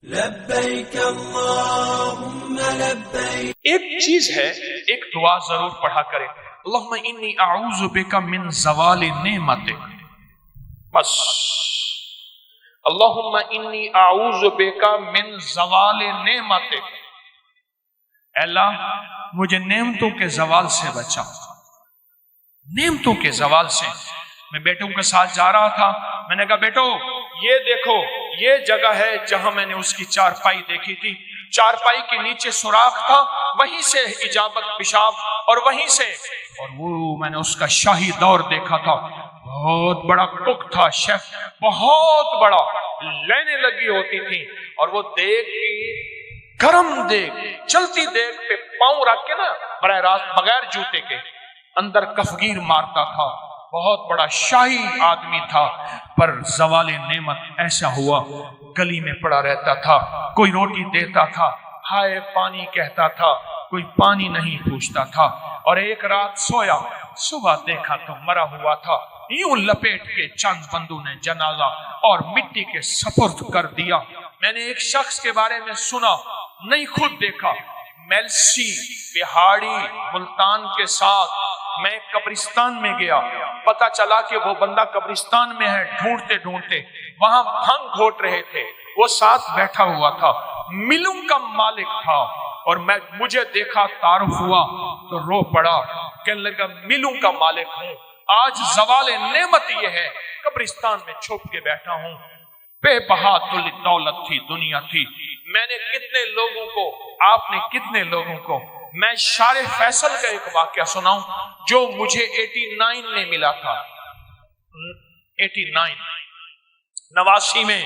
لبیک اللہم لبیک۔ ایک چیز ہے، ایک دعا ضرور پڑھا کرے، اللہم انی اعوذ بک من زوال نعمتک، بس اللہم انی اعوذ بک من زوال نعمتک، اے اللہ مجھے نعمتوں کے زوال سے بچا، نعمتوں کے زوال سے۔ میں بیٹوں کے ساتھ جا رہا تھا، میں نے کہا بیٹو یہ دیکھو یہ جگہ ہے جہاں میں نے اس کی چارپائی دیکھی تھی، چارپائی کے نیچے سوراخ تھا، وہیں سے اجابت پیشاب، اور وہیں سے، اور وہ میں نے اس کا شاہی دور دیکھا تھا، بہت بڑا کک تھا، شیف بہت بڑا، لینے لگی ہوتی تھی، اور وہ دیکھ گرم دیکھ، چلتی دیکھ پہ پاؤں رکھ کے نا براہ راست بغیر جوتے کے اندر کفگیر مارتا تھا، بہت بڑا شاہی آدمی تھا، پر زوال نعمت ایسا ہوا گلی میں پڑا رہتا تھا، کوئی روٹی دیتا تھا، ہائے پانی کہتا تھا، کوئی پانی نہیں پوچھتا تھا، اور ایک رات سویا، صبح دیکھا تو مرا ہوا تھا، یوں لپیٹ کے چند بندوں نے جنازہ اور مٹی کے سپرد کر دیا۔ میں نے ایک شخص کے بارے میں سنا، نہیں خود دیکھا، میلسی بہاڑی ملتان کے ساتھ میں قبرستان میں گیا، پتا چلا کہ وہ بندہ قبرستان میں ہے، ڈھونڈتے ڈھونڈتے وہاں بھنگ گھوٹ رہے تھے، وہ ساتھ بیٹھا ہوا تھا، ملوں کا مالک تھا، اور مجھے دیکھا تعارف ہوا تو رو پڑا، کہنے لگا ملوں کا مالک ہوں، آج زوال نعمت یہ ہے قبرستان میں چھپ کے بیٹھا ہوں، بے بہا دولت تھی، دنیا تھی، میں نے کتنے لوگوں کو، آپ نے کتنے لوگوں کو، میں شارع فیصل کا ایک واقعہ سناؤں جو مجھے 89 میں ملا تھا، 89 89 میں،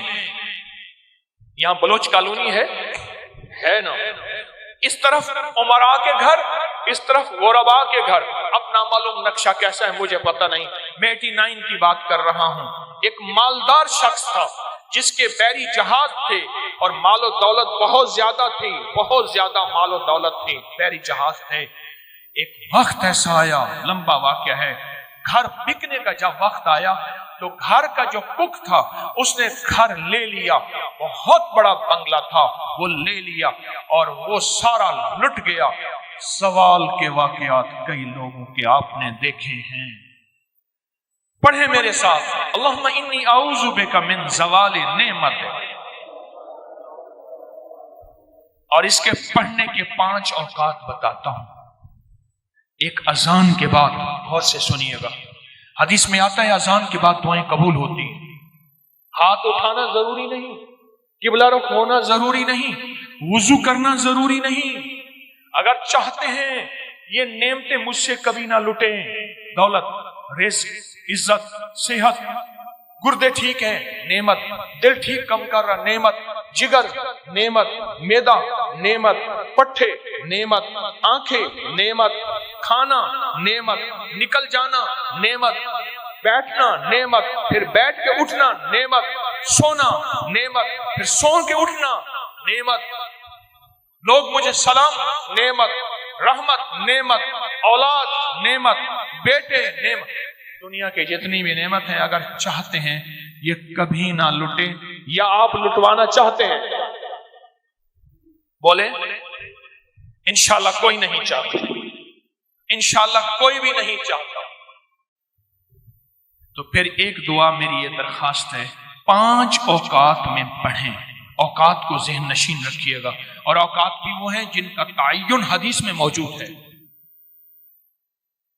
یہاں بلوچ کالونی ہے نا، اس طرف عمراء کے گھر، اس طرف غرباء کے گھر، اب نامعلوم نقشہ کیسا ہے مجھے پتہ نہیں، میں 89 کی بات کر رہا ہوں۔ ایک مالدار شخص تھا جس کے بحری جہاز تھے اور مال و دولت بہت زیادہ تھی، بہت زیادہ مال و دولت تھی، بحری جہاز تھے۔ ایک وقت ایسا آیا، لمبا واقعہ ہے، گھر بکنے کا جب وقت آیا تو گھر کا جو کک تھا اس نے گھر لے لیا، بہت بڑا بنگلہ تھا، وہ لے لیا اور وہ سارا لٹ گیا۔ سوال کے واقعات کئی لوگوں کے آپ نے دیکھے ہیں، پڑھیں میرے ساتھ، اللہم انی اعوذ بک من زوال نعمت، اور اس کے پڑھنے کے 5 اوقات بتاتا ہوں۔ ایک اذان کے بعد، غور سے سنیے گا، حدیث میں آتا ہے اذان کے بعد دعائیں قبول ہوتی ہیں، ہاتھ اٹھانا ضروری نہیں، قبلہ رخ ہونا ضروری نہیں، وضو کرنا ضروری نہیں، اگر چاہتے ہیں یہ نعمتیں مجھ سے کبھی نہ لٹیں، دولت، رزق، عزت، صحت، گردے ٹھیک ہیں نعمت، دل ٹھیک کم کر رہا نعمت، جگر نعمت، معدہ نعمت، پٹھے نعمت، آنکھیں نعمت، کھانا نعمت، نکل جانا نعمت، بیٹھنا نعمت، پھر بیٹھ کے اٹھنا نعمت، سونا نعمت، پھر سو کے اٹھنا نعمت، لوگ مجھے سلام نعمت، رحمت نعمت، اولاد نعمت، بیٹے نعمت، دنیا کے جتنی بھی نعمت ہیں اگر چاہتے ہیں یہ کبھی نہ لٹے، یا آپ لٹوانا چاہتے ہیں؟ بولیں انشاءاللہ کوئی نہیں چاہتا، انشاءاللہ کوئی بھی نہیں چاہتا، تو پھر ایک دعا میری یہ درخواست ہے، 5 اوقات میں پڑھیں، اوقات کو ذہن نشین رکھیے گا، اور اوقات بھی وہ ہیں جن کا تعین حدیث میں موجود ہے۔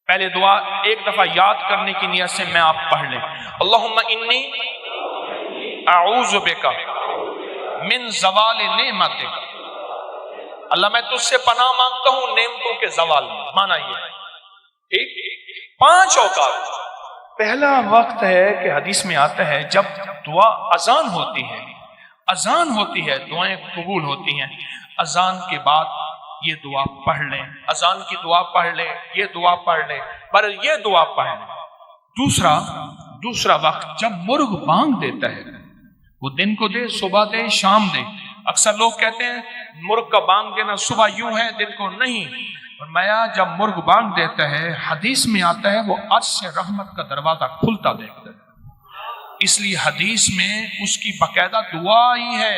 پہلے دعا ایک دفعہ یاد کرنے کی نیت سے میں آپ پڑھ لیں، اللہم انی اعوذ بک من زوال نعمتک، اللہ میں تجھ سے پناہ مانگتا ہوں نعمتوں کے زوال میں، مانا یہ ٹھیک۔ 5 اوقات، پہلا وقت ہے کہ حدیث میں آتا ہے جب دعا اذان ہوتی ہے، اذان ہوتی ہے دعائیں قبول ہوتی ہیں، اذان کے بعد یہ دعا پڑھ لیں، اذان کی دعا پڑھ لیں، یہ دعا پڑھ لیں، پر یہ دعا پڑھ لیں۔ دوسرا وقت جب مرغ بانگ دیتا ہے، وہ دن کو دے، صبح دے، شام دے، اکثر لوگ کہتے ہیں مرغ کا بانگ دینا صبح یوں ہے دن کو نہیں، فرمایا جب مرغ بانگ دیتا ہے حدیث میں آتا ہے وہ عرش سے رحمت کا دروازہ کھلتا دیکھتا ہے، اس لیے حدیث میں اس کی باقاعدہ دعا ہی ہے،